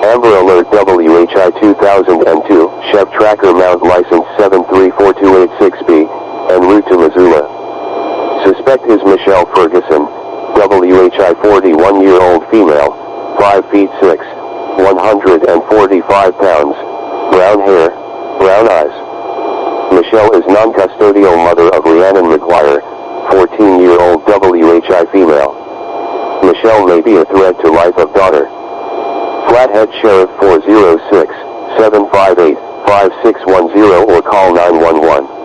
Amber Alert WHI 2002, Chev Tracker Mount License 7342886B, en route to Missoula. Suspect is Michelle Ferguson, WHI 41-year-old female, 5 feet 6, 145 pounds, brown hair, brown eyes. Michelle is non-custodial mother of Rhiannon McGuire, 14-year-old WHI female. Michelle may be a threat to life of daughter. Flathead Sheriff 406-758-5610 or call 911.